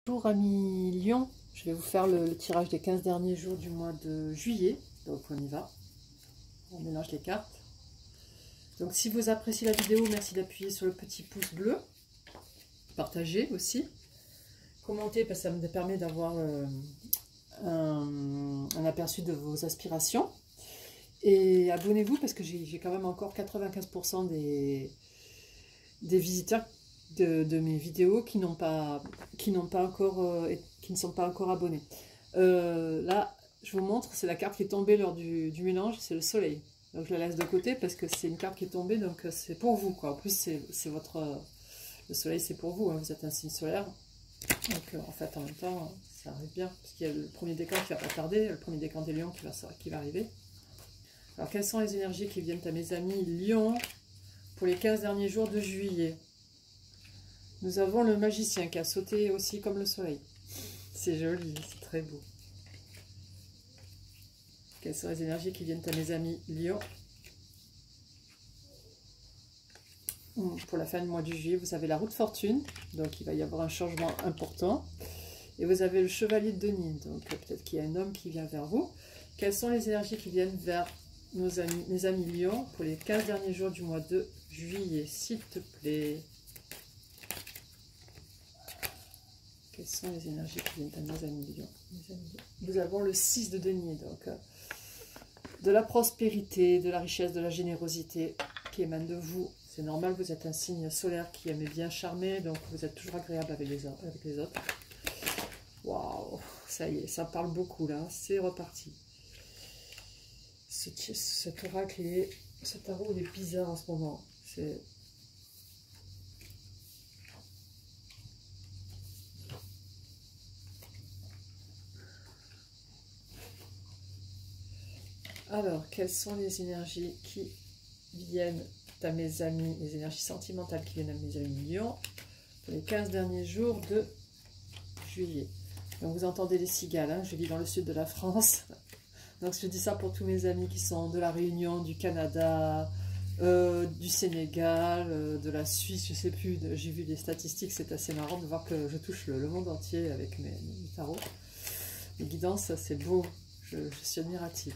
Bonjour amis Lion, je vais vous faire le tirage des 15 derniers jours du mois de juillet. Donc on y va, on mélange les cartes. Donc si vous appréciez la vidéo, merci d'appuyer sur le petit pouce bleu. Partagez aussi. Commentez parce que ça me permet d'avoir un aperçu de vos aspirations. Et abonnez-vous parce que j'ai quand même encore 95% des visiteurs de mes vidéos qui ne sont pas encore abonnés. Là, je vous montre, c'est la carte qui est tombée lors du mélange, c'est le soleil. Donc je la laisse de côté parce que c'est une carte qui est tombée, donc c'est pour vous, quoi. En plus, c'est votre... le soleil, c'est pour vous, hein, vous êtes un signe solaire. Donc en fait, en même temps, ça arrive bien, parce qu'il y a le premier décan qui va pas tarder, le premier décan des lions qui va arriver. Alors, quelles sont les énergies qui viennent à mes amis lions pour les 15 derniers jours de juillet? Nous avons le magicien qui a sauté aussi comme le soleil. C'est joli, c'est très beau. Quelles sont les énergies qui viennent à mes amis lions? Pour la fin du mois de juillet, vous avez la roue de fortune. Donc il va y avoir un changement important. Et vous avez le chevalier de denier. Donc peut-être qu'il y a un homme qui vient vers vous. Quelles sont les énergies qui viennent vers mes amis lions pour les 15 derniers jours du mois de juillet, s'il te plaît? Quelles sont les énergies qui viennent à mes amis lions? Nous avons le 6 de denier, donc de la prospérité, de la richesse, de la générosité qui émane de vous. C'est normal, vous êtes un signe solaire qui aime bien charmer, donc vous êtes toujours agréable avec les autres. Waouh, ça y est, ça parle beaucoup là, c'est reparti. Cet oracle, ce tarot, il est bizarre en ce moment. C'est... Alors, quelles sont les énergies qui viennent à mes amis, les énergies sentimentales qui viennent à mes amis lions pour les 15 derniers jours de juillet? Donc, vous entendez les cigales, hein, je vis dans le sud de la France. Donc, je dis ça pour tous mes amis qui sont de la Réunion, du Canada, du Sénégal, de la Suisse, je sais plus, j'ai vu des statistiques, c'est assez marrant de voir que je touche le monde entier avec mes tarots. Les guidances, c'est beau, je suis admirative.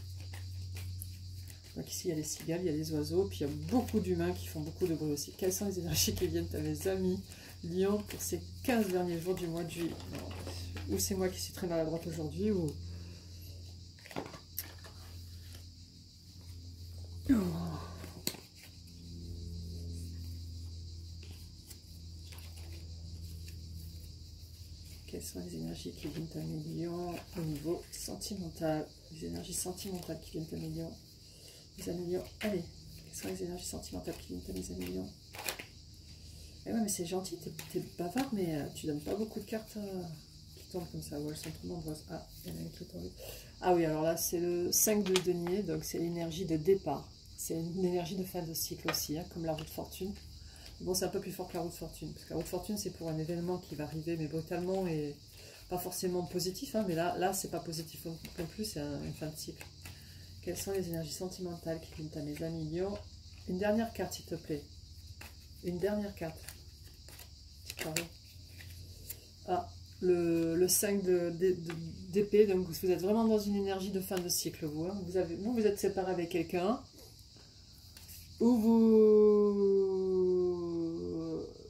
Donc ici, il y a les cigales, il y a les oiseaux, puis il y a beaucoup d'humains qui font beaucoup de bruit aussi. Quelles sont les énergies qui viennent à mes amis lions pour ces 15 derniers jours du mois de juillet? Ou c'est moi qui suis très maladroite aujourd'hui, ou... Oh. Quelles sont les énergies qui viennent à mes lions au niveau sentimental? Les énergies sentimentales qui viennent à mes lions. Les amis lions, allez, quelles sont les énergies sentimentales qui viennent à mes amis lions? Eh ouais, mais c'est gentil, t'es bavard, mais tu donnes pas beaucoup de cartes qui tombent comme ça, ou elles sont trop nombreuses. Ah, il y en a une qui est tombée. Ah oui, alors là, c'est le 5 de denier, donc c'est l'énergie de départ. C'est une énergie de fin de cycle aussi, hein, comme la roue de fortune. Bon, c'est un peu plus fort que la roue de fortune, parce que la roue de fortune, c'est pour un événement qui va arriver, mais brutalement, et pas forcément positif, hein, mais là c'est pas positif non plus, c'est une fin de cycle. Quelles sont les énergies sentimentales qui viennent à mes amis lions? Une dernière carte, s'il te plaît. Une dernière carte. Ah, le 5 d'épée. Donc vous êtes vraiment dans une énergie de fin de cycle, vous. Hein. Vous êtes séparé avec quelqu'un. Ou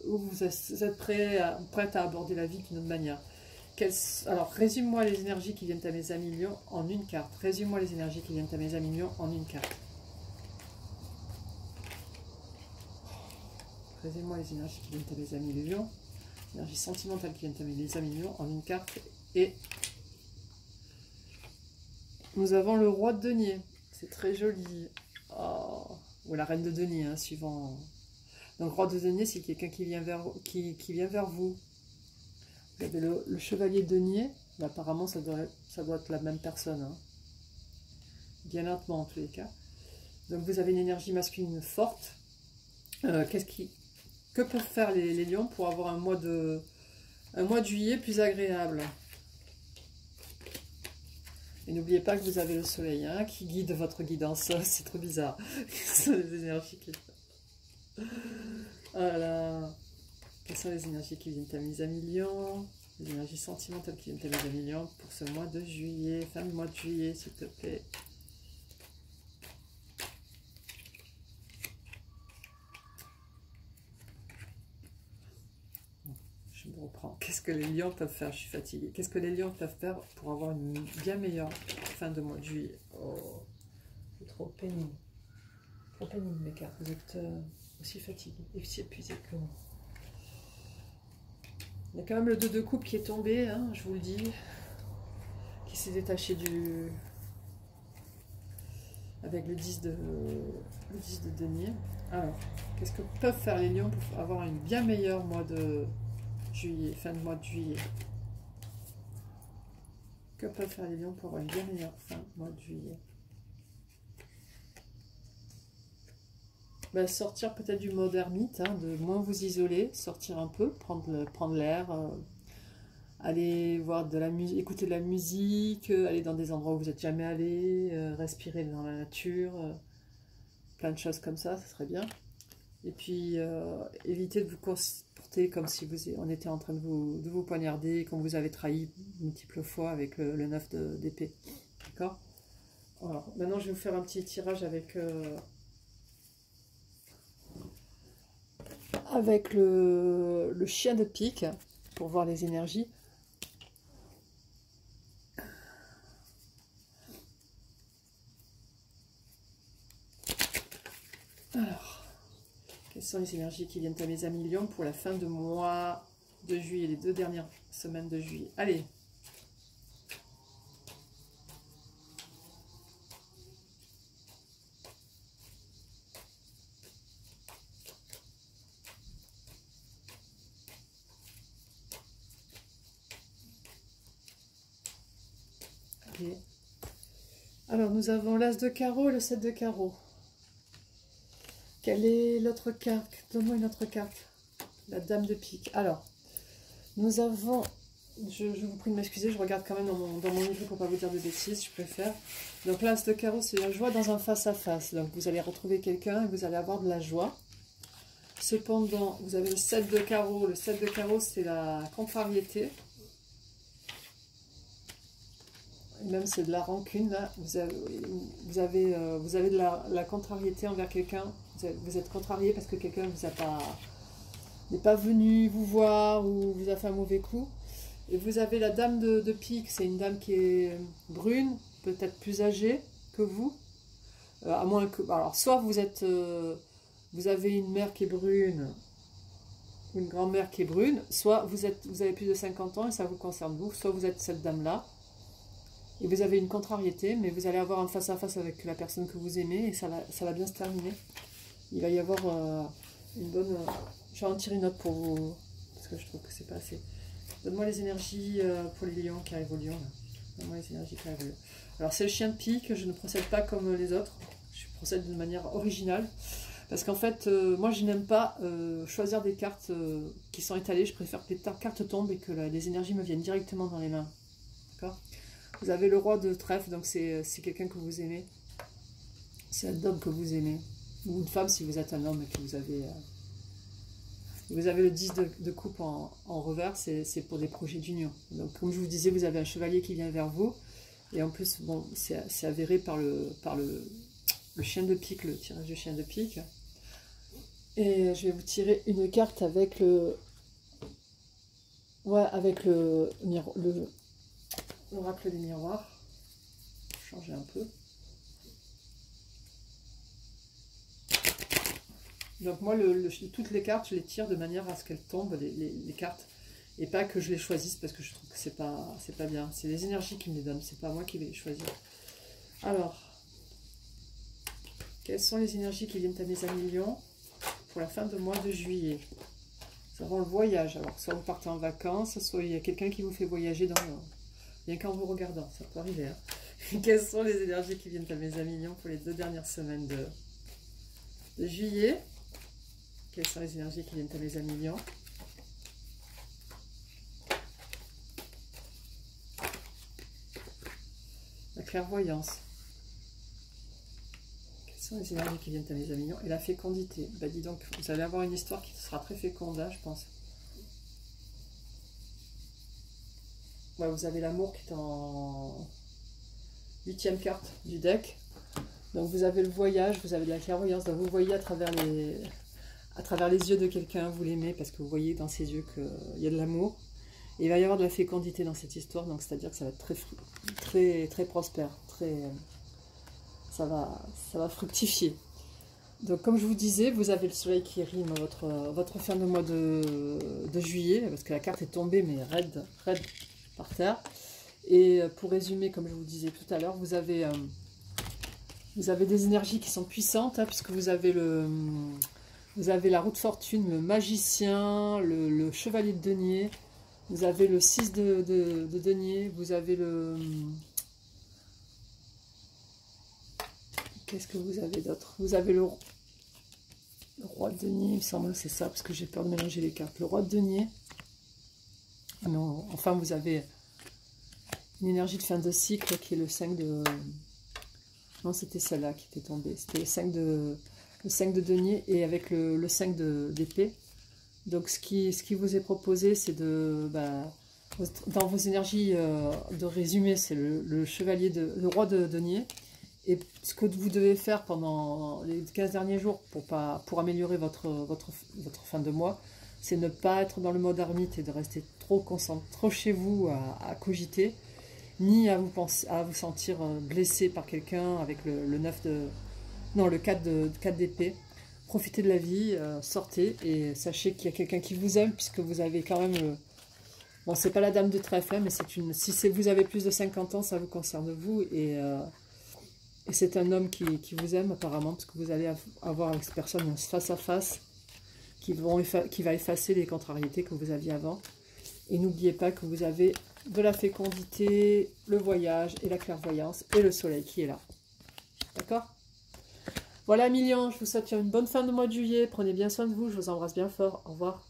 vous êtes prête à aborder la vie d'une autre manière. Alors, résume-moi les énergies qui viennent à mes amis lions en une carte. Résume-moi les énergies qui viennent à mes amis lions en une carte. Résume-moi les énergies qui viennent à mes amis lions. Énergie sentimentale qui viennent à mes amis lions en une carte. Et nous avons le roi de denier. C'est très joli. Oh. Ou la reine de denier, hein, suivant. Donc, roi de denier, c'est quelqu'un qui vient vers vous. Vous avez le chevalier de denier. Mais apparemment, ça doit être la même personne. Hein. Bien lentement, en tous les cas. Donc, vous avez une énergie masculine forte. Que peuvent faire les lions pour avoir un mois de juillet plus agréable? Et n'oubliez pas que vous avez le soleil, hein, qui guide votre guidance. C'est trop bizarre. Ce sont les énergies qui... Oh là là. Quelles sont les énergies qui viennent à mes amis lions? Les énergies sentimentales qui viennent à mes amis lions pour ce mois de juillet, fin du mois de juillet, s'il te plaît. Je me reprends. Qu'est-ce que les lions peuvent faire? Je suis fatiguée. Qu'est-ce que les lions peuvent faire pour avoir une bien meilleure fin de mois de juillet? Oh, c'est trop pénible. Trop pénible, mes cartes. Vous êtes aussi fatigués et aussi épuisés que moi. Il y a quand même le 2 de coupe qui est tombé, hein, je vous le dis. Qui s'est détaché du... avec le 10 de denier. Alors, qu'est-ce que peuvent faire les lions pour avoir une bien meilleure mois de juillet, fin de mois de juillet? Que peuvent faire les lions pour avoir une bien meilleure fin de mois de juillet? Ben, sortir peut-être du mode ermite, hein, de moins vous isoler, sortir un peu, prendre l'air, aller voir de la musique, écouter de la musique, aller dans des endroits où vous n'êtes jamais allé, respirer dans la nature, plein de choses comme ça serait bien. Et puis éviter de vous comporter comme si on était en train de vous poignarder, comme vous avez trahi multiples fois avec le 9 d'épée. D'accord? Alors, maintenant je vais vous faire un petit tirage avec le chien de pique pour voir les énergies. Alors, quelles sont les énergies qui viennent à mes amis lions pour la fin de mois de juillet, les 2 dernières semaines de juillet? Allez! Alors, nous avons l'As de carreau et le 7 de carreau. Quelle est l'autre carte? Donne-moi une autre carte. La Dame de pique. Alors, nous avons... Je vous prie de m'excuser, je regarde quand même dans mon livre pour ne pas vous dire de bêtises, je préfère. Donc, l'As de carreau, c'est la joie dans un face-à-face. Donc, vous allez retrouver quelqu'un et vous allez avoir de la joie. Cependant, vous avez le 7 de carreau. Le 7 de carreau, c'est la contrariété. Et même c'est de la rancune, là, vous avez de la contrariété envers quelqu'un, vous êtes contrarié parce que quelqu'un n'est pas venu vous voir ou vous a fait un mauvais coup. Et vous avez la dame de pique, c'est une dame qui est brune, peut-être plus âgée que vous, à moins que... Alors, soit vous avez une mère qui est brune, une grand-mère qui est brune, soit vous avez plus de 50 ans et ça vous concerne vous, soit vous êtes cette dame-là. Et vous avez une contrariété, mais vous allez avoir un face-à-face avec la personne que vous aimez et ça va bien se terminer. Il va y avoir une bonne... je vais en tirer une autre pour vous, parce que je trouve que c'est pas assez. Donne-moi les énergies pour les lions qui arrivent au lion. Donne-moi les énergies qui arrivent au lion. Alors c'est le chien de pique, je ne procède pas comme les autres. Je procède de manière originale. Parce qu'en fait, moi je n'aime pas choisir des cartes qui sont étalées. Je préfère que les cartes tombent et que les énergies me viennent directement dans les mains. D'accord ? Vous avez le roi de trèfle, donc c'est quelqu'un que vous aimez. C'est un homme que vous aimez. Ou une femme si vous êtes un homme et que vous avez... Vous avez le 10 de coupe en revers, c'est pour des projets d'union. Donc comme je vous disais, vous avez un chevalier qui vient vers vous. Et en plus, bon, c'est avéré par le chien de pique, le tirage du chien de pique. Et je vais vous tirer une carte avec le... Ouais, avec l'oracle des miroirs. Changer un peu. Donc moi, toutes les cartes, je les tire de manière à ce qu'elles tombent, les cartes. Et pas que je les choisisse parce que je trouve que c'est pas bien. C'est les énergies qui me les donnent, c'est pas moi qui vais les choisir. Alors, quelles sont les énergies qui viennent à mes amis lions pour la fin de mois de juillet? Nous avons le voyage. Alors, soit vous partez en vacances, soit il y a quelqu'un qui vous fait voyager rien qu'en vous regardant. Ça peut arriver. Hein. Quelles sont les énergies qui viennent à mes amis lions pour les 2 dernières semaines de juillet? Quelles sont les énergies qui viennent à mes amis lions? La clairvoyance. Quelles sont les énergies qui viennent à mes amis lions? Et la fécondité. Bah dis donc, vous allez avoir une histoire qui sera très féconde, hein, je pense. Ouais, vous avez l'amour qui est en 8e carte du deck. Donc vous avez le voyage, vous avez de la clairvoyance, donc vous voyez à travers les yeux de quelqu'un, vous l'aimez parce que vous voyez dans ses yeux qu'il y a de l'amour. Et il va y avoir de la fécondité dans cette histoire, donc c'est-à-dire que ça va être très prospère, ça va fructifier. Donc comme je vous disais, vous avez le soleil qui rime votre fin de mois de juillet, parce que la carte est tombée mais raide par terre. Et pour résumer, comme je vous disais tout à l'heure, vous avez des énergies qui sont puissantes, hein, puisque vous avez la roue de fortune, le magicien, le chevalier de denier, vous avez le 6 de denier, vous avez le... Qu'est-ce que vous avez d'autre? Vous avez le roi de denier, il me semble, c'est ça, parce que j'ai peur de mélanger les cartes. Le roi de denier. Ah non, enfin, vous avez une énergie de fin de cycle qui est le 5 de... Non, c'était celle-là qui était tombée. C'était le 5 de denier et avec le 5 d'épée. Donc, ce qui vous est proposé, c'est de... dans vos énergies de résumé, c'est le roi de denier. Et ce que vous devez faire pendant les 15 derniers jours pour améliorer votre fin de mois, c'est ne pas être dans le mode ermite et de rester trop chez vous à cogiter, ni à vous sentir blessé par quelqu'un avec le 4 d'épée. Profitez de la vie, sortez et sachez qu'il y a quelqu'un qui vous aime puisque vous avez quand même... Bon, c'est pas la dame de trèfle, hein, mais si vous avez plus de 50 ans, ça vous concerne vous et c'est un homme qui vous aime apparemment parce que vous allez avoir avec cette personne face à face qui va effacer les contrariétés que vous aviez avant. Et n'oubliez pas que vous avez de la fécondité, le voyage et la clairvoyance et le soleil qui est là. D'accord? Voilà, millions, je vous souhaite une bonne fin de mois de juillet. Prenez bien soin de vous, je vous embrasse bien fort. Au revoir.